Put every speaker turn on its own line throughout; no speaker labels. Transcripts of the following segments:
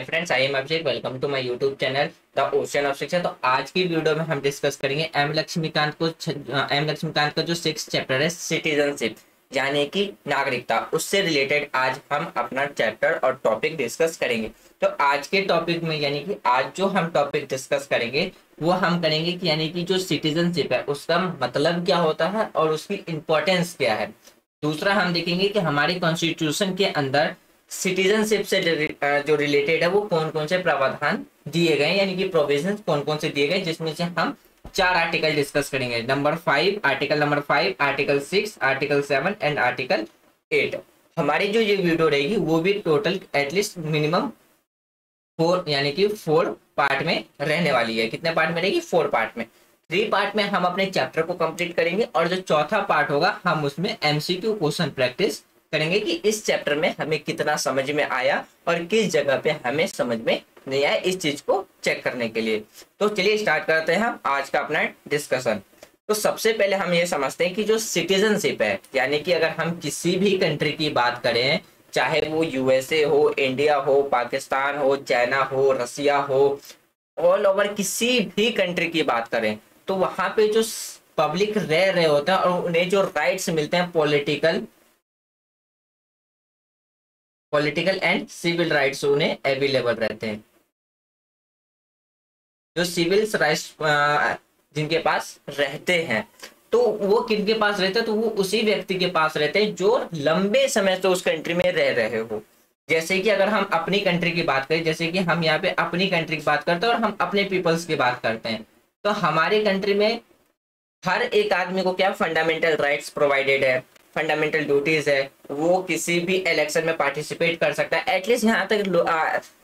Hi friends, I am Abhishek. Welcome to my YouTube channel the ocean of Shiksha. तो आज की video में हम डिस्कस करेंगे एम लक्ष्मीकांत का जो 6th चैप्टर है सिटीजनशिप यानी कि नागरिकता, उससे रिलेटेड आज हम अपना चैप्टर और टॉपिक डिस्कस करेंगे। तो आज के टॉपिक में यानी कि आज जो हम टॉपिक डिस्कस करेंगे वो हम करेंगे कि यानी कि जो सिटीजनशिप है उसका मतलब क्या होता है और उसकी इम्पोर्टेंस क्या है। दूसरा हम देखेंगे कि हमारे कॉन्स्टिट्यूशन के अंदर सिटीजनशिप से जो रिलेटेड है वो कौन कौन से प्रावधान दिए गए यानी कि प्रोविजन कौन कौन से दिए गए, जिसमें से हम 4 आर्टिकल डिस्कस करेंगे। Article number 5, article 6, article 7 and article 8। हमारी जो ये वीडियो रहेगी वो भी टोटल एटलीस्ट मिनिमम 4 यानी कि 4 पार्ट में रहने वाली है। कितने पार्ट में रहेगी? 4 पार्ट में। 3 पार्ट में हम अपने चैप्टर को कंप्लीट करेंगे और जो चौथा पार्ट होगा हम उसमें एमसीक्यू क्वेश्चन प्रैक्टिस करेंगे कि इस चैप्टर में हमें कितना समझ में आया और किस जगह पे हमें समझ में नहीं आया, इस चीज को चेक करने के लिए। तो चलिए स्टार्ट करते हैं हम आज का अपना डिस्कशन। तो सबसे पहले हम ये समझते हैं कि जो सिटीजनशिप है यानी कि अगर हम किसी भी कंट्री की बात करें, चाहे वो यूएसए हो, इंडिया हो, पाकिस्तान हो, चाइना हो, रसिया हो, ऑल ओवर किसी भी कंट्री की बात करें तो वहां पे जो पब्लिक रह रहे होते हैं और उन्हें जो राइट्स मिलते हैं पॉलिटिकल एंड सिविल राइट्स उन्हें अवेलेबल रहते हैं। जो सिविल राइट्स जिनके पास रहते हैं तो वो किनके पास रहते हैं? तो वो उसी व्यक्ति के पास रहते हैं जो लंबे समय से उस कंट्री में रह रहे हो। जैसे कि अगर हम अपनी कंट्री की बात करें, जैसे कि हम यहाँ पे अपनी कंट्री की बात करते हैं और हम अपने पीपल्स की बात करते हैं, तो हमारी कंट्री में हर एक आदमी को क्या फंडामेंटल राइट्स प्रोवाइडेड है, फंडामेंटल ड्यूटीज है। वो किसी भी इलेक्शन में पार्टिसिपेट कर सकता है। एटलीस्ट यहाँ तक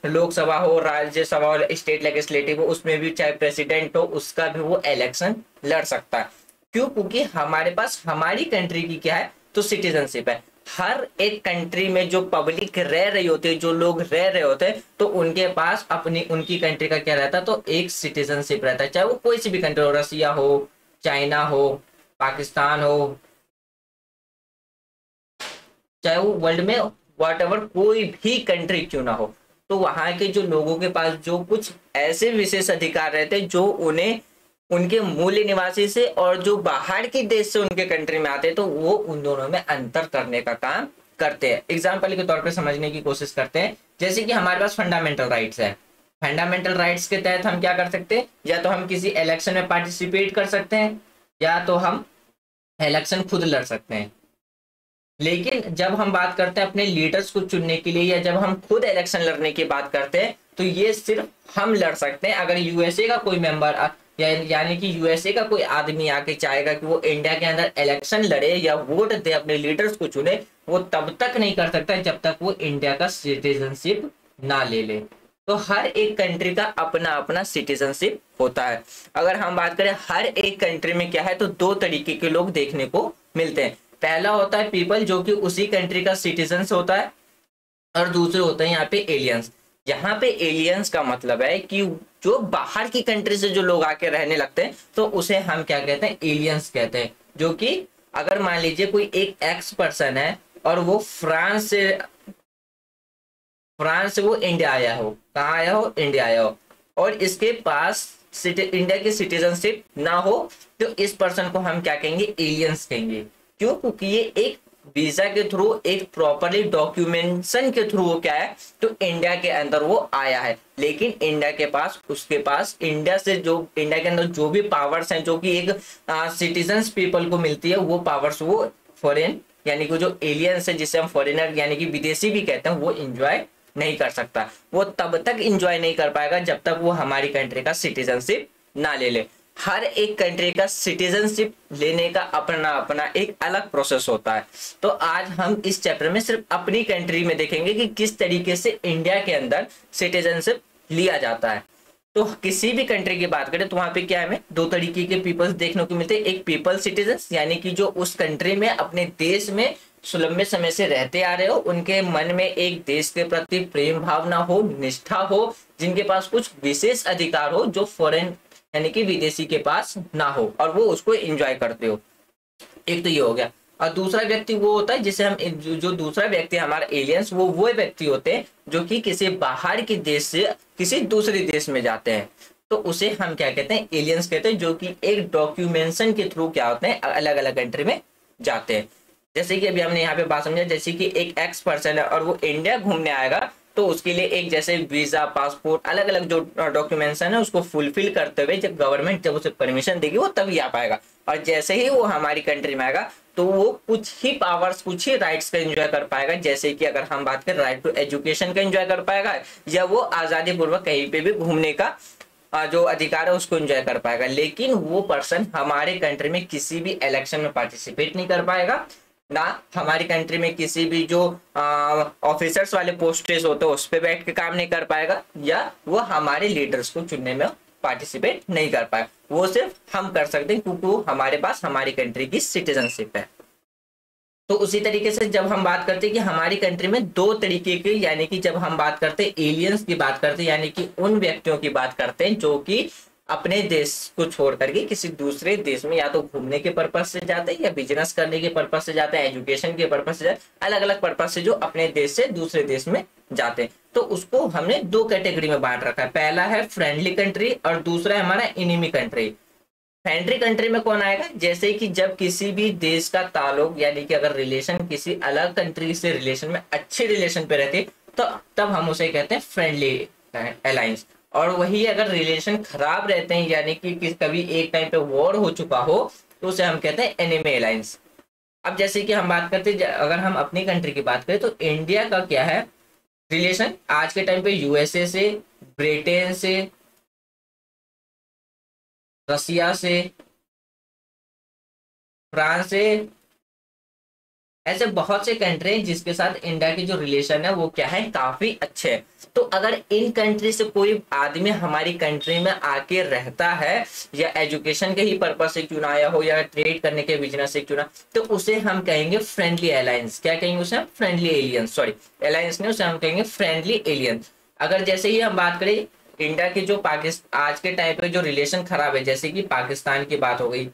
लोकसभा हो, राज्यसभा हो, स्टेट लेजिस्लेटिव हो, उसमें भी चाहे प्रेसिडेंट हो उसका भी वो इलेक्शन लड़ सकता है। क्यों? क्योंकि हमारे पास हमारी कंट्री की क्या है तो सिटीजनशिप है। हर एक कंट्री में जो पब्लिक रह रही होती है, जो लोग रह रहे होते हैं, तो उनके पास अपनी उनकी कंट्री का क्या रहता है तो एक सिटीजनशिप रहता है। चाहे वो कोई सी भी कंट्री हो, रसिया हो, चाइना हो, पाकिस्तान हो, चाहे वो वर्ल्ड में व्हाटएवर कोई भी कंट्री क्यों ना हो, तो वहां के जो लोगों के पास जो कुछ ऐसे विशेष अधिकार रहते हैं जो उन्हें उनके मूल निवासी से और जो बाहर के देश से उनके कंट्री में आते हैं तो वो उन दोनों में अंतर करने का काम करते हैं। एग्जाम्पल के तौर पर समझने की कोशिश करते हैं। जैसे कि हमारे पास फंडामेंटल राइट्स है। फंडामेंटल राइट्स के तहत हम क्या कर सकते हैं? या तो हम किसी इलेक्शन में पार्टिसिपेट कर सकते हैं या तो हम इलेक्शन खुद लड़ सकते हैं। लेकिन जब हम बात करते हैं अपने लीडर्स को चुनने के लिए या जब हम खुद इलेक्शन लड़ने की बात करते हैं तो ये सिर्फ हम लड़ सकते हैं अगर यूएसए का कोई मेंबर यानी कि यूएसए का कोई आदमी आके चाहेगा कि वो इंडिया के अंदर इलेक्शन लड़े या वोट दे, अपने लीडर्स को चुने, वो तब तक नहीं कर सकता जब तक वो इंडिया का सिटीजनशिप ना ले ले। तो हर एक कंट्री का अपना अपना सिटीजनशिप होता है। अगर हम बात करें हर एक कंट्री में क्या है तो 2 तरीके के लोग देखने को मिलते हैं। पहला होता है पीपल जो कि उसी कंट्री का सिटीजन होता है और दूसरे होते हैं यहाँ पे एलियंस। यहाँ पे एलियंस का मतलब है कि जो बाहर की कंट्री से जो लोग आके रहने लगते हैं तो उसे हम क्या कहते हैं? एलियंस कहते हैं। जो कि अगर मान लीजिए कोई एक एक्स पर्सन है और वो फ्रांस से वो इंडिया आया हो, कहाँ आया हो? इंडिया आया हो, और इसके पास इंडिया की सिटीजनशिप ना हो तो इस पर्सन को हम क्या कहेंगे? एलियंस कहेंगे। क्यों? क्योंकि ये एक वीजा के थ्रू, एक प्रॉपरली डॉक्यूमेंटेशन के थ्रू वो क्या है तो इंडिया के अंदर वो आया है। लेकिन इंडिया के पास उसके पास इंडिया के अंदर जो भी पावर्स हैं जो कि एक सिटीजन्स पीपल को मिलती है, वो पावर्स वो फॉरेन यानी कि जो एलियंस है जिसे हम फॉरेनर यानी कि विदेशी भी कहते हैं वो इंजॉय नहीं कर सकता। वो तब तक इंजॉय नहीं कर पाएगा जब तक वो हमारी कंट्री का सिटीजनशिप ना ले ले। हर एक कंट्री का सिटीजनशिप लेने का अपना अपना एक अलग प्रोसेस होता है। तो आज हम इस चैप्टर में सिर्फ अपनी कंट्री में देखेंगे कि किस तरीके से इंडिया के अंदर सिटीजनशिप लिया जाता है। तो किसी भी कंट्री की बात करें तो वहां पे क्या है, हमें 2 तरीके के पीपल्स देखने को मिलते हैं। एक पीपल सिटीजन यानी कि जो उस कंट्री में अपने देश में लंबे समय से रहते आ रहे हो, उनके मन में एक देश के प्रति प्रेम भावना हो, निष्ठा हो, जिनके पास कुछ विशेष अधिकार हो जो फॉरेन यानी कि विदेशी के पास ना हो और वो उसको एंजॉय करते हो। एक तो ये हो गया। और दूसरा व्यक्ति वो होता है जिसे हम जो दूसरा व्यक्ति हमारा एलियंस, वो व्यक्ति होते हैं जो कि किसी बाहर के देश से किसी दूसरे देश में जाते हैं, तो उसे हम क्या कहते हैं, एलियंस कहते हैं, जो कि एक डॉक्यूमेंटेशन के थ्रू क्या होते हैं, अलग अलग कंट्री में जाते हैं। जैसे कि अभी हमने यहाँ पे बात समझा, जैसे कि एक एक्स पर्सन है और वो इंडिया घूमने आएगा, तो उसके लिए एक जैसे वीजा, पासपोर्ट, अलग अलग जो डॉक्यूमेंटेशन है उसको फुलफिल करते हुए जब गवर्नमेंट जब उसे परमिशन देगी वो तभी आ पाएगा। और जैसे ही वो हमारी कंट्री में आएगा तो वो कुछ ही पावर्स, कुछ ही राइट्स का एंजॉय कर पाएगा। जैसे कि अगर हम बात करें राइट टू एजुकेशन का एंजॉय कर पाएगा, या वो आजादी पूर्वक कहीं पे भी घूमने का जो अधिकार है उसको एंजॉय कर पाएगा। लेकिन वो पर्सन हमारे कंट्री में किसी भी इलेक्शन में पार्टिसिपेट नहीं कर पाएगा, ना हमारी कंट्री में किसी भी जो ऑफिसर्स वाले पोस्टेस होते हैं उस पर बैठ के काम नहीं कर पाएगा, या वो हमारे लीडर्स को चुनने में पार्टिसिपेट नहीं कर पाएगा। वो सिर्फ हम कर सकते हैं क्योंकि वो हमारे पास हमारी कंट्री की सिटीजनशिप है। तो उसी तरीके से जब हम बात करते हैं कि हमारी कंट्री में दो तरीके के, यानी कि जब हम बात करते हैं एलियंस की बात करते हैं, यानी कि उन व्यक्तियों की बात करते हैं जो कि अपने देश को छोड़ करके किसी दूसरे देश में या तो घूमने के पर्पज से जाते हैं, या बिजनेस करने के पर्पज से जाते हैं, एजुकेशन के पर्पज से जाते हैं, अलग अलग पर्पज से जो अपने देश से दूसरे देश में जाते हैं। तो उसको हमने दो कैटेगरी में बांट रखा है। पहला है फ्रेंडली कंट्री और दूसरा है हमारा एनिमी कंट्री। फ्रेंडली कंट्री में कौन आएगा, जैसे कि जब किसी भी देश का ताल्लुक, यानी कि अगर रिलेशन किसी अलग कंट्री से रिलेशन में अच्छे रिलेशन पे रहते तो तब हम उसे कहते हैं फ्रेंडली अलायंस। और वही अगर रिलेशन खराब रहते हैं, यानी कि कभी एक टाइम पे वॉर हो चुका हो, तो उसे हम कहते हैं एनिमी अलायंस। अब जैसे कि हम बात करते हैं, अगर हम अपनी कंट्री की बात करें तो इंडिया का क्या है रिलेशन आज के टाइम पे, यूएसए से, ब्रिटेन से, रसिया से, फ्रांस से, ऐसे बहुत से कंट्री हैं जिसके साथ इंडिया की जो रिलेशन है वो क्या है, काफी अच्छे है। तो अगर इन कंट्री से कोई आदमी हमारी कंट्री में आके रहता है, या एजुकेशन के ही पर्पज से क्यों ना आया हो, या ट्रेड करने के बिजनेस से क्यों ना, तो उसे हम कहेंगे फ्रेंडली अलायंस। क्या कहेंगे उसे हम, फ्रेंडली एलियंस, सॉरी अलायंस नहीं, उसे हम कहेंगे फ्रेंडली एलियंस। अगर जैसे ही हम बात करें इंडिया की जो पाकिस्तान आज के टाइम पे जो रिलेशन खराब है, जैसे कि पाकिस्तान की बात हो गई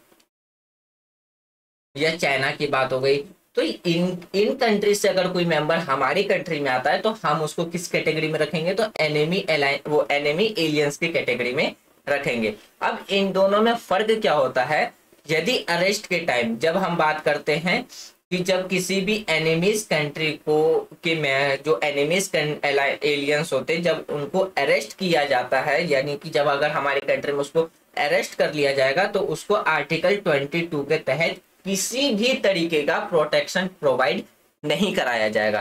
या चाइना की बात हो गई, तो इन इन कंट्री से अगर कोई मेंबर हमारी कंट्री में आता है तो हम उसको किस कैटेगरी में रखेंगे, तो एनिमी वो एनिमी एलियंस की कैटेगरी में रखेंगे। अब इन दोनों में फर्क क्या होता है, यदि अरेस्ट के टाइम जब हम बात करते हैं कि जब किसी भी एनिमीज कंट्री को कि मैं जो एनिमीज एलियंस होते हैं जब उनको अरेस्ट किया जाता है, यानी कि जब अगर हमारी कंट्री में उसको अरेस्ट कर लिया जाएगा तो उसको आर्टिकल 22 के तहत किसी भी तरीके का प्रोटेक्शन प्रोवाइड नहीं कराया जाएगा।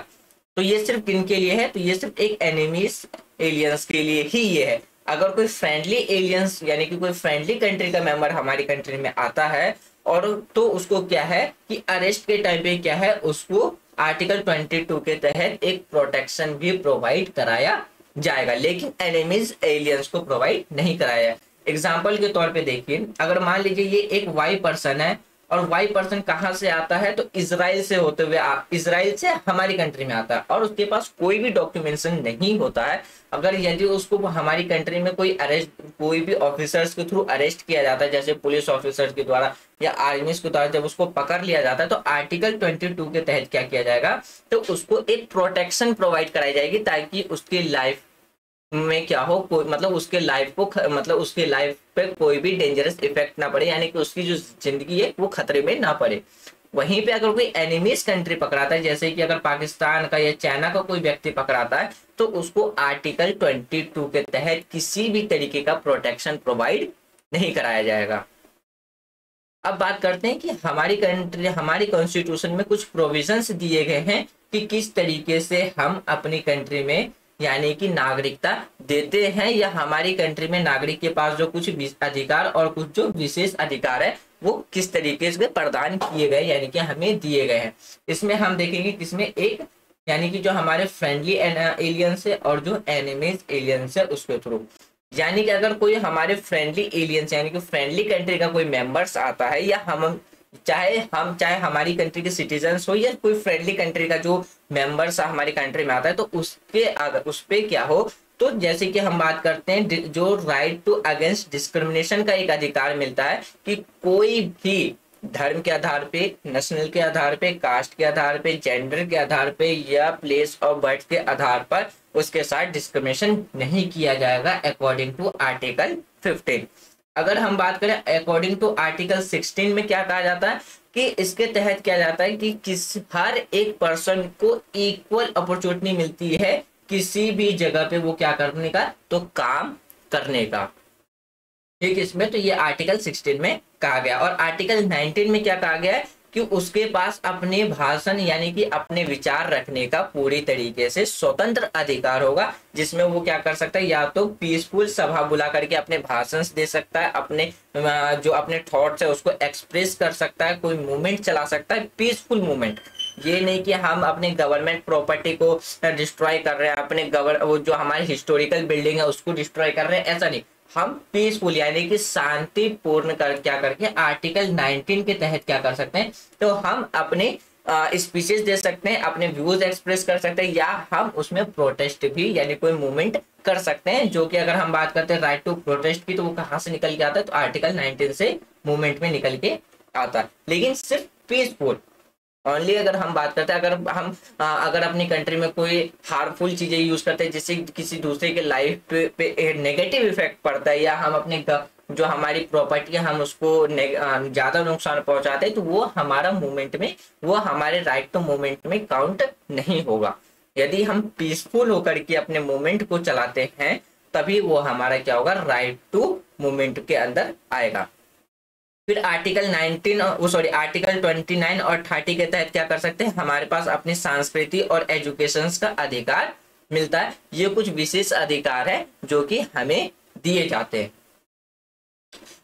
तो ये सिर्फ किनके लिए है, तो ये सिर्फ एक एनिमीज एलियंस के लिए ही ये है। अगर कोई फ्रेंडली एलियंस यानी कि कोई फ्रेंडली कंट्री का मेंबर हमारी कंट्री में आता है और तो उसको क्या है कि अरेस्ट के टाइम पे क्या है, उसको आर्टिकल 22 के तहत एक प्रोटेक्शन भी प्रोवाइड कराया जाएगा, लेकिन एनिमीज एलियंस को प्रोवाइड नहीं कराया। एग्जाम्पल के तौर पे देखिए, अगर मान लीजिए ये एक वाई पर्सन है और वाई पर्सन कहाँ से आता है, तो इजराइल से होते हुए इजराइल से हमारी कंट्री में आता है और उसके पास कोई भी डॉक्यूमेंटेशन नहीं होता है। अगर यदि उसको हमारी कंट्री में कोई भी ऑफिसर्स के थ्रू अरेस्ट किया जाता है, जैसे पुलिस ऑफिसर्स के द्वारा या आर्मी के द्वारा, जब उसको पकड़ लिया जाता है तो आर्टिकल 22 के तहत क्या किया जाएगा, तो उसको एक प्रोटेक्शन प्रोवाइड कराई जाएगी ताकि उसकी लाइफ में क्या हो, कोई मतलब उसके लाइफ को मतलब उसके लाइफ पे कोई भी डेंजरस इफेक्ट ना पड़े, यानी कि उसकी जो जिंदगी है वो खतरे में ना पड़े। वहीं पे अगर कोई एनिमीज कंट्री पकड़ाता है, जैसे कि अगर पाकिस्तान का या चाइना का कोई व्यक्ति पकड़ाता है, तो उसको आर्टिकल 22 के तहत किसी भी तरीके का प्रोटेक्शन प्रोवाइड नहीं कराया जाएगा। अब बात करते हैं कि हमारी कंट्री, हमारी कॉन्स्टिट्यूशन में कुछ प्रोविजंस दिए गए हैं कि किस तरीके से हम अपनी कंट्री में यानी कि नागरिकता देते हैं, या हमारी कंट्री में नागरिक के पास जो कुछ अधिकार और कुछ जो विशेष अधिकार है वो किस तरीके से प्रदान किए गए यानी कि हमें दिए गए हैं। इसमें हम देखेंगे किसमें एक यानी कि जो हमारे फ्रेंडली एलियंस है और जो एनिमीज एलियंस है उसके थ्रू, यानी कि अगर कोई हमारे फ्रेंडली एलियंस यानी कि फ्रेंडली कंट्री का कोई मेंबर्स आता है, या हम चाहे हमारी कंट्री के सिटीजन्स हो या कोई फ्रेंडली कंट्री का जो मेंबर्स हमारी कंट्री में आता है, तो उसके अगर उस पे क्या हो, तो जैसे कि हम बात करते हैं जो राइट टू अगेंस्ट डिस्क्रिमिनेशन का एक अधिकार मिलता है कि कोई भी धर्म के आधार पे, नेशनल के आधार पे, कास्ट के आधार पे, जेंडर के आधार पे या प्लेस ऑफ बर्थ के आधार पर उसके साथ डिस्क्रिमिनेशन नहीं किया जाएगा अकॉर्डिंग टू आर्टिकल 15। अगर हम बात करें अकॉर्डिंग टू आर्टिकल 16 में क्या कहा जाता है कि इसके तहत क्या जाता है कि हर एक पर्सन को इक्वल अपॉर्चुनिटी मिलती है किसी भी जगह पे वो क्या करने का, तो काम करने का। ठीक, इसमें तो ये आर्टिकल 16 में कहा गया। और आर्टिकल 19 में क्या कहा गया है कि उसके पास अपने भाषण यानी कि अपने विचार रखने का पूरी तरीके से स्वतंत्र अधिकार होगा, जिसमें वो क्या कर सकता है, या तो पीसफुल सभा बुला करके अपने भाषण दे सकता है, अपने जो अपने थॉट्स है उसको एक्सप्रेस कर सकता है, कोई मूवमेंट चला सकता है, पीसफुल मूवमेंट। ये नहीं कि हम अपने गवर्नमेंट प्रॉपर्टी को डिस्ट्रॉय कर रहे हैं, अपने वो जो हमारी हिस्टोरिकल बिल्डिंग है उसको डिस्ट्रॉय कर रहे हैं, ऐसा नहीं। हम पीसफुल यानी कि शांतिपूर्ण क्या करके आर्टिकल 19 के तहत क्या कर सकते हैं, तो हम अपने स्पीचेस दे सकते हैं, अपने व्यूज एक्सप्रेस कर सकते हैं, या हम उसमें प्रोटेस्ट भी यानी कोई मूवमेंट कर सकते हैं। जो कि अगर हम बात करते हैं राइट टू प्रोटेस्ट की, तो वो कहाँ से निकल के आता है, तो आर्टिकल 19 से मूवमेंट में निकल के आता है, लेकिन सिर्फ पीसफुल ओनली। अगर हम बात करते हैं, अगर अपनी कंट्री में कोई हार्मफुल चीजें यूज करते हैं जिससे किसी दूसरे के लाइफ पे नेगेटिव इफेक्ट पड़ता है, या हम अपने जो हमारी प्रॉपर्टी है हम उसको ज्यादा नुकसान पहुंचाते हैं, तो वो हमारा मूवमेंट में, वो हमारे राइट टू मूवमेंट में काउंट नहीं होगा। यदि हम पीसफुल होकर के अपने मूवमेंट को चलाते हैं तभी वो हमारा क्या होगा, राइट टू मूवमेंट के अंदर आएगा। फिर आर्टिकल 29 और 30 के तहत क्या कर सकते हैं, हमारे पास अपनी संस्कृति और एजुकेशन का अधिकार मिलता है। ये कुछ विशेष अधिकार है जो कि हमें दिए जाते हैं।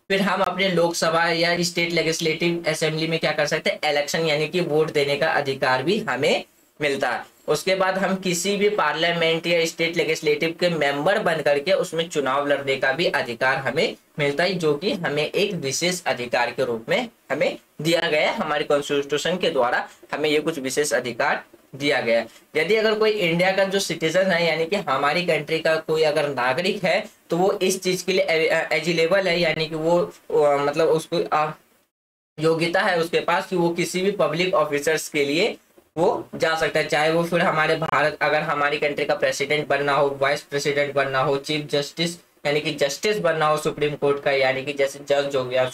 फिर हम अपने लोकसभा या स्टेट लेजिस्लेटिव असेंबली में क्या कर सकते हैं, इलेक्शन यानी कि वोट देने का अधिकार भी हमें मिलता है। उसके बाद हम किसी भी पार्लियामेंट या स्टेट लेजिस्लेटिव के मेंबर बन करके उसमें चुनाव लड़ने का भी अधिकार हमें मिलता है, जो कि हमें एक विशेष अधिकार के रूप में हमें दिया गया है। हमारे कॉन्स्टिट्यूशन के द्वारा हमें ये कुछ विशेष अधिकार दिया गया है। यदि अगर कोई इंडिया का जो सिटीजन है यानी कि हमारी कंट्री का कोई अगर नागरिक है, तो वो इस चीज के लिए एलिजिबल है, यानी कि वो मतलब उसको योग्यता है उसके पास कि वो किसी भी पब्लिक ऑफिसर्स के लिए वो जा सकता है। चाहे वो फिर हमारे भारत, अगर हमारी कंट्री का प्रेसिडेंट बनना हो, वाइस प्रेसिडेंट बनना हो, चीफ जस्टिस यानी कि जस्टिस बनना हो सुप्रीम कोर्ट का, यानी कि जैसे जज हो गया,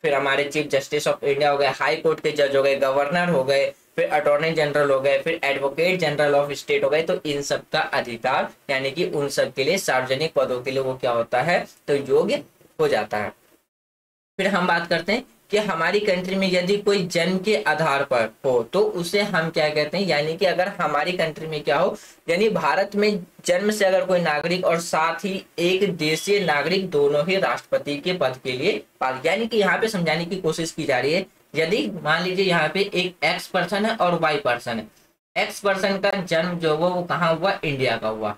फिर हमारे चीफ जस्टिस ऑफ इंडिया हो गए, हाई कोर्ट के जज हो गए, गवर्नर हो गए, फिर अटॉर्नी जनरल हो गए, फिर एडवोकेट जनरल ऑफ स्टेट हो गए, तो इन सब का अधिकार यानी कि उन सब के लिए सार्वजनिक पदों के लिए वो क्या होता है, तो योग्य हो जाता है। फिर हम बात करते हैं कि हमारी कंट्री में यदि कोई जन्म के आधार पर हो तो उसे हम क्या कहते हैं, यानी कि अगर हमारी कंट्री में क्या हो, यानी भारत में जन्म से अगर कोई नागरिक और साथ ही एक देशीय नागरिक दोनों ही राष्ट्रपति के पद के लिए पात्र, यानी कि यहाँ पे समझाने की कोशिश की जा रही है। यदि मान लीजिए यहाँ पे एक एक्स पर्सन है और वाई पर्सन है, एक्स पर्सन का जन्म जो हुआ वो कहाँ हुआ, इंडिया का हुआ,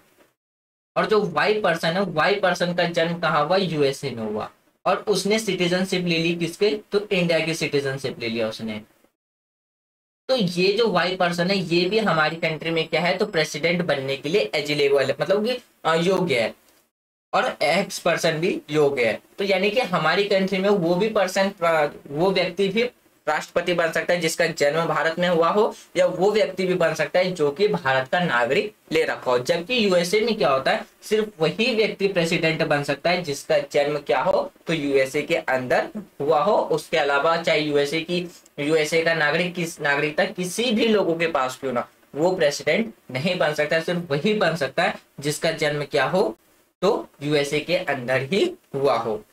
और जो वाई पर्सन है, वाई पर्सन का जन्म कहाँ हुआ, यूएसए में हुआ, और उसने सिटीजनशिप ले ली किसके, तो इंडिया की सिटीजनशिप ले लिया उसने। तो ये जो वाई पर्सन है ये भी हमारी कंट्री में क्या है, तो प्रेसिडेंट बनने के लिए एलिजिबल है, मतलब कि योग्य है, और एक्स पर्सन भी योग्य है। तो यानी कि हमारी कंट्री में वो भी पर्सन, वो व्यक्ति भी राष्ट्रपति बन सकता है जिसका जन्म भारत में हुआ हो, या वो व्यक्ति भी बन सकता है जो कि भारत का नागरिक ले रखा हो। जबकि यूएसए में क्या होता है, सिर्फ वही व्यक्ति प्रेसिडेंट बन सकता है जिसका जन्म क्या हो, तो यूएसए के अंदर हुआ हो। उसके अलावा चाहे यूएसए का नागरिकता किसी भी लोगों के पास क्यों ना, वो प्रेसिडेंट नहीं बन सकता, सिर्फ वही बन सकता है जिसका जन्म क्या हो, तो यूएसए के अंदर ही हुआ हो।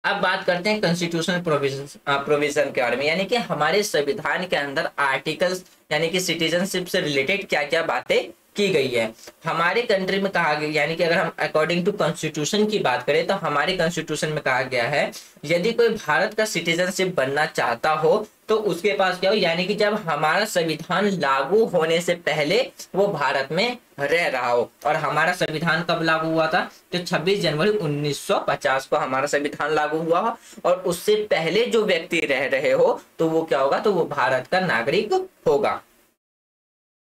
अब बात करते हैं कॉन्स्टिट्यूशनल प्रोविजन के बारे में, यानी कि हमारे संविधान के अंदर आर्टिकल्स यानी कि सिटीजनशिप से रिलेटेड क्या क्या बातें की गई है। हमारे कंट्री में कहा गया, यानी कि अगर हम अकॉर्डिंग टू कॉन्स्टिट्यूशन की बात करें तो हमारे कॉन्स्टिट्यूशन में कहा गया है यदि कोई भारत का सिटीजनशिप बनना चाहता हो तो उसके पास क्या हो, यानी कि जब हमारा संविधान लागू होने से पहले वो भारत में रह रहा हो। और हमारा संविधान कब लागू हुआ था, तो 26 जनवरी 1950 को हमारा संविधान लागू हुआ, और उससे पहले जो व्यक्ति रह रहे हो तो वो क्या होगा, तो वो भारत का नागरिक होगा।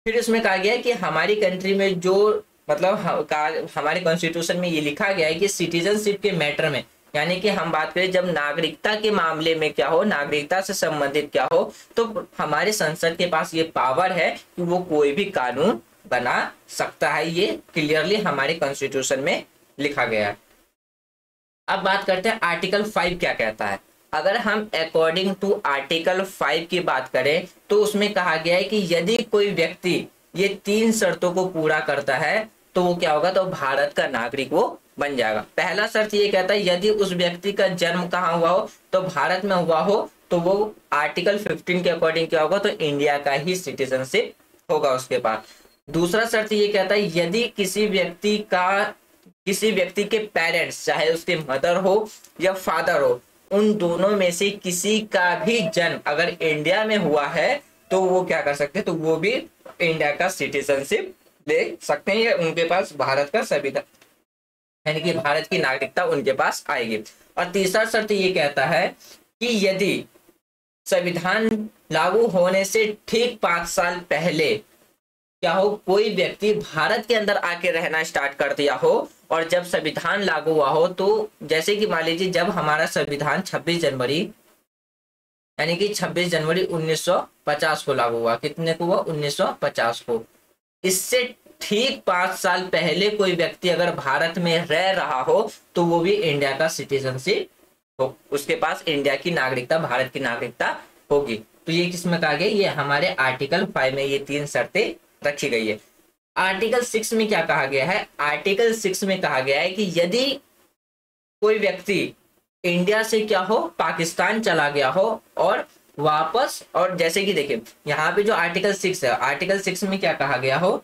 फिर इसमें कहा गया है कि हमारी कंट्री में जो मतलब हमारे कॉन्स्टिट्यूशन में ये लिखा गया है कि सिटीजनशिप के मैटर में, यानी कि हम बात करें जब नागरिकता के मामले में क्या हो, नागरिकता से संबंधित क्या हो, तो हमारे संसद के पास ये पावर है कि वो कोई भी कानून बना सकता है। ये क्लियरली हमारे कॉन्स्टिट्यूशन में लिखा गया है। अब बात करते हैं आर्टिकल 5 क्या कहता है। अगर हम अकॉर्डिंग टू आर्टिकल 5 की बात करें तो उसमें कहा गया है कि यदि कोई व्यक्ति ये 3 शर्तों को पूरा करता है तो वो क्या होगा, तो भारत का नागरिक वो बन जाएगा। पहला शर्त ये कहता है यदि उस व्यक्ति का जन्म कहाँ हुआ हो, तो भारत में हुआ हो, तो वो आर्टिकल 15 के अकॉर्डिंग क्या होगा, तो इंडिया का ही सिटीजनशिप होगा उसके पास। दूसरा शर्त ये कहता है यदि किसी व्यक्ति के पेरेंट्स, चाहे उसके मदर हो या फादर हो, उन दोनों में से किसी का भी जन्म अगर इंडिया में हुआ है तो वो क्या कर सकते हैं, तो वो भी इंडिया का सिटीजनशिप ले सकते हैं, या उनके पास भारत का संविधान यानी कि भारत की नागरिकता उनके पास आएगी। और तीसरा शर्त ये कहता है कि यदि संविधान लागू होने से ठीक 5 साल पहले क्या हो, कोई व्यक्ति भारत के अंदर आके रहना स्टार्ट कर दिया हो, और जब संविधान लागू हुआ हो, तो जैसे कि मान लीजिए जब हमारा संविधान 26 जनवरी यानी कि 26 जनवरी 1950 को लागू हुआ, कितने को हुआ, 1950 को। इससे ठीक 5 साल पहले कोई व्यक्ति अगर भारत में रह रहा हो तो वो भी इंडिया का सिटीजनशिप हो, उसके पास इंडिया की नागरिकता, भारत की नागरिकता होगी। तो ये किसमें कहा गया, ये हमारे आर्टिकल 5 में ये 3 शर्तें रखी गई है। आर्टिकल 6 में क्या कहा गया है, आर्टिकल 6 में कहा गया है कि यदि कोई व्यक्ति इंडिया से क्या हो, पाकिस्तान चला गया हो और वापस, और जैसे कि देखिए यहाँ पे जो आर्टिकल 6 है, आर्टिकल 6 में क्या कहा गया हो,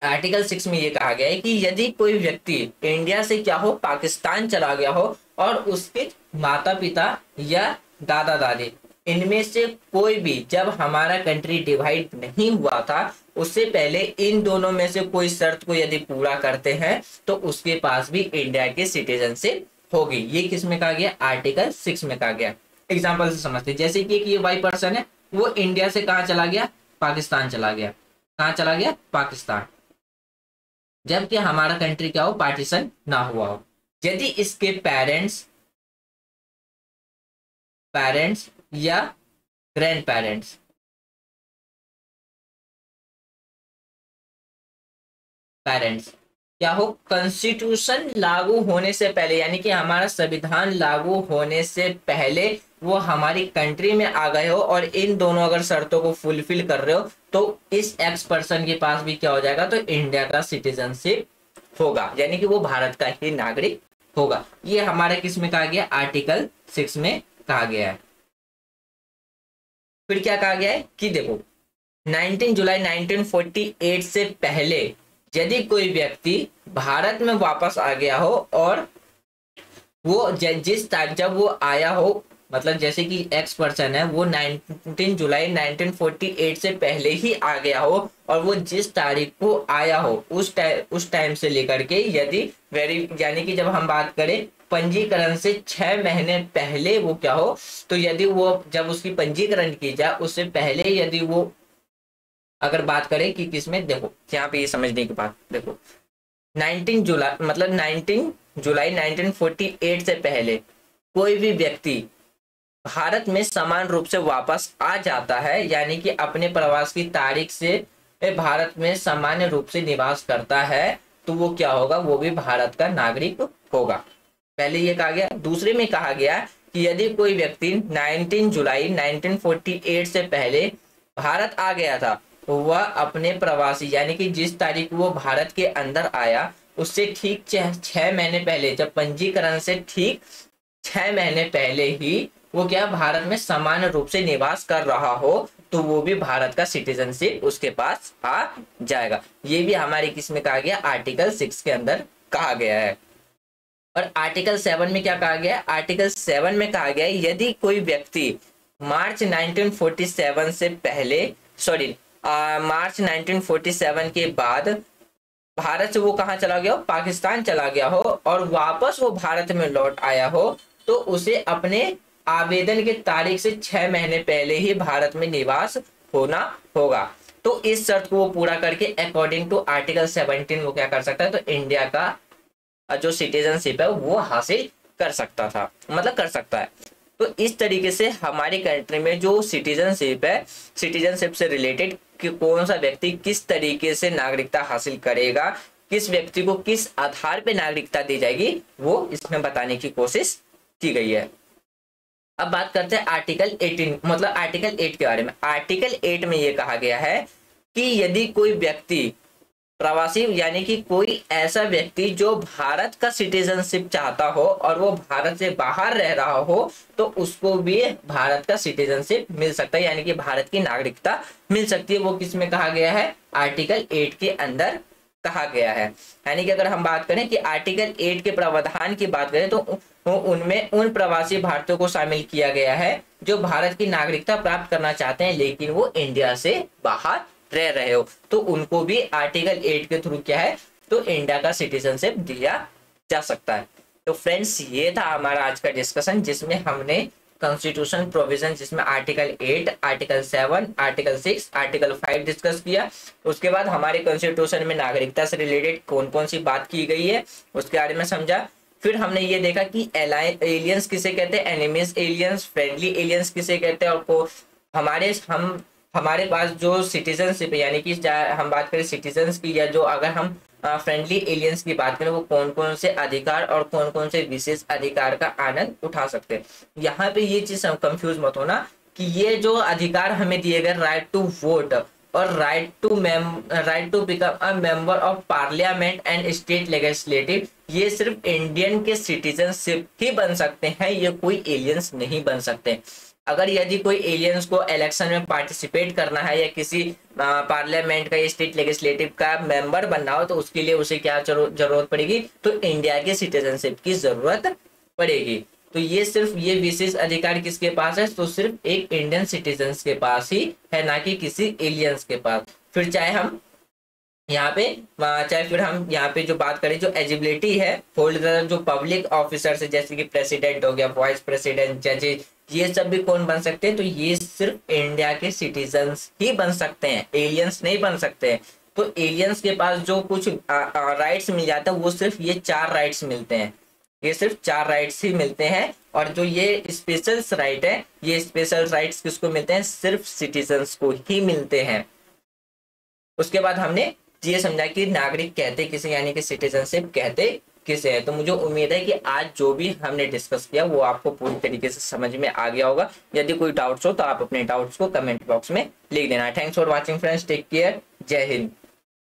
आर्टिकल 6 में ये कहा गया है कि यदि कोई व्यक्ति इंडिया से क्या हो, पाकिस्तान चला गया हो और उसके माता पिता या दादा दादी इनमें से कोई भी जब हमारा कंट्री डिवाइड नहीं हुआ था उससे पहले इन दोनों में से कोई शर्त को यदि पूरा करते हैं तो उसके पास भी इंडिया की सिटीजनशिप होगी। ये किस में कहा गया, आर्टिकल 6 में कहा गया। एग्जांपल से समझते हैं, जैसे कि ये वाई पर्सन है, वो इंडिया से कहाँ चला गया, पाकिस्तान चला गया। कहाँ चला गया, पाकिस्तान, जबकि हमारा कंट्री क्या हो, पार्टीशन ना हुआ हो। यदि इसके पेरेंट्स या ग्रैंड पेरेंट्स क्या हो, कॉन्स्टिट्यूशन लागू होने से पहले यानी कि हमारा संविधान लागू होने से पहले वो हमारी कंट्री में आ गए हो और इन दोनों अगर शर्तों को फुलफिल कर रहे हो तो इस एक्स पर्सन के पास भी क्या हो जाएगा, तो इंडिया का सिटीजनशिप होगा, यानी कि वो भारत का ही नागरिक होगा। ये हमारे किस में कहा गया, आर्टिकल 6 में कहा गया है। फिर क्या कहा गया है कि देखो 19 जुलाई 1948 से पहले यदि कोई व्यक्ति भारत में वापस आ गया हो और वो जिस तारीख जब वो आया हो, मतलब जैसे कि एक्स पर्सन है वो 19 जुलाई 1948 से पहले ही आ गया हो और वो जिस तारीख को आया हो उस टाइम से लेकर के यदि यानी कि जब हम बात करें पंजीकरण से 6 महीने पहले वो क्या हो, तो यदि वो जब उसकी पंजीकरण की जाए उससे पहले यदि वो अगर बात करें कि किसमें, देखो यहाँ पे ये समझने की बात, देखो 19 जुलाई 1948 से पहले कोई भी व्यक्ति भारत में समान रूप से वापस आ जाता है, यानी कि अपने प्रवास की तारीख से भारत में सामान्य रूप से निवास करता है, तो वो क्या होगा, वो भी भारत का नागरिक होगा। पहले ये कहा गया। दूसरे में कहा गया कि यदि कोई व्यक्ति 19 जुलाई 1948 से पहले भारत आ गया था तो वह अपने प्रवासी यानी कि जिस तारीख वो भारत के अंदर आया उससे ठीक 6 महीने पहले, जब पंजीकरण से ठीक 6 महीने पहले ही वो क्या भारत में सामान्य रूप से निवास कर रहा हो, तो वो भी भारत का सिटीजनशिप उसके पास आ जाएगा। ये भी हमारे किस में कहा गया, आर्टिकल 6 के अंदर कहा गया है। और आर्टिकल 7 में क्या कहा गया, आर्टिकल 7 में कहा गया यदि कोई व्यक्ति मार्च 1947 से पहले मार्च 1947 के बाद भारत से वो कहाँ चला गया हो, पाकिस्तान चला गया हो और वापस वो भारत में लौट आया हो, तो उसे अपने आवेदन के तारीख से 6 महीने पहले ही भारत में निवास होना होगा। तो इस शर्त को वो पूरा करके अकॉर्डिंग टू आर्टिकल 17 वो क्या कर सकता है, तो इंडिया का जो सिटीजनशिप है वो हासिल कर सकता था, मतलब कर सकता है। तो इस तरीके से हमारी कंट्री में जो सिटीजनशिप है, सिटीजनशिप से रिलेटेड कि कौन सा व्यक्ति किस तरीके से नागरिकता हासिल करेगा, किस व्यक्ति को किस आधार पे नागरिकता दी जाएगी, वो इसमें बताने की कोशिश की गई है। अब बात करते हैं आर्टिकल 18 मतलब आर्टिकल 8 के बारे में। आर्टिकल 8 में ये कहा गया है कि यदि कोई व्यक्ति प्रवासी यानी कि कोई ऐसा व्यक्ति जो भारत का सिटीजनशिप चाहता हो और वो भारत से बाहर रह रहा हो तो उसको भी भारत का सिटीजनशिप मिल सकता है, यानी कि भारत की नागरिकता मिल सकती है। वो किस में कहा गया है? आर्टिकल 8 के अंदर कहा गया है। यानी कि अगर हम बात करें कि आर्टिकल 8 के प्रावधान की बात करें तो उनमें उन प्रवासी भारतीयों को शामिल किया गया है जो भारत की नागरिकता प्राप्त करना चाहते हैं लेकिन वो इंडिया से बाहर रह रहे हो, तो उनको भी आर्टिकल 8 के थ्रू क्या है तो इंडिया का सिटीजनशिप दिया जा सकता है। तो फ्रेंड्स ये था हमारा आज का डिस्कशन जिसमें हमने कॉन्स्टिट्यूशन प्रोविजन जिसमें article 8, article 7, article 6, article 5 discuss किया। उसके बाद हमारे कॉन्स्टिट्यूशन में नागरिकता से रिलेटेड कौन कौन सी बात की गई है उसके बारे में समझा। फिर हमने ये देखा कि एलियंस किसे कहते हैं, एनिमीज एलियंस, फ्रेंडली एलियंस किसे कहते हैं, और हमारे पास जो सिटीजनशिप यानी कि हम बात करें सिटीजन्स की या जो अगर हम फ्रेंडली एलियंस की बात करें वो कौन कौन से अधिकार और कौन कौन से विशेष अधिकार का आनंद उठा सकते हैं। यहाँ पे ये चीज कंफ्यूज मत होना कि ये जो अधिकार हमें दिए गए राइट टू वोट और right to become a member of parliament and state legislative, ये सिर्फ इंडियन के सिटीजनशिप ही बन सकते हैं, ये कोई एलियंस नहीं बन सकते। अगर यदि कोई एलियंस को इलेक्शन में पार्टिसिपेट करना है या किसी पार्लियामेंट का या स्टेट लेजिस्लेटिव का मेंबर बनना हो तो उसके लिए उसे क्या जरूरत पड़ेगी, तो इंडिया के सिटीजनशिप की जरूरत पड़ेगी। तो ये सिर्फ ये विशेष अधिकार किसके पास है, तो सिर्फ एक इंडियन सिटीजन्स के पास ही है, ना कि किसी एलियंस के पास। फिर चाहे हम यहाँ पे जो बात करें जो एलिजिबिलिटी है होल्डर जो पब्लिक ऑफिसर है जैसे कि प्रेसिडेंट हो गया, वाइस प्रेसिडेंट, जजेज, ये सब भी कौन बन सकते हैं, तो ये सिर्फ इंडिया के सिटीजन्स ही बन सकते हैं, एलियंस नहीं बन सकते हैं। तो एलियंस के पास जो कुछ राइट्स मिल जाता है वो सिर्फ ये 4 राइट्स मिलते हैं, ये सिर्फ 4 राइट्स ही मिलते हैं। और जो ये स्पेशल राइट है, ये स्पेशल राइट्स किसको मिलते हैं, सिर्फ सिटीजन्स को ही मिलते हैं। उसके बाद हमने ये समझा कि नागरिक कहते किसे यानी कि सिटीजनशिप कहते किसे है। तो मुझे उम्मीद है कि आज जो भी हमने डिस्कस किया वो आपको पूरी तरीके से समझ में आ गया होगा। यदि कोई डाउट्स हो तो आप अपने डाउट्स को कमेंट बॉक्स में लिख देना। Thanks for watching friends, take care, जय हिंद।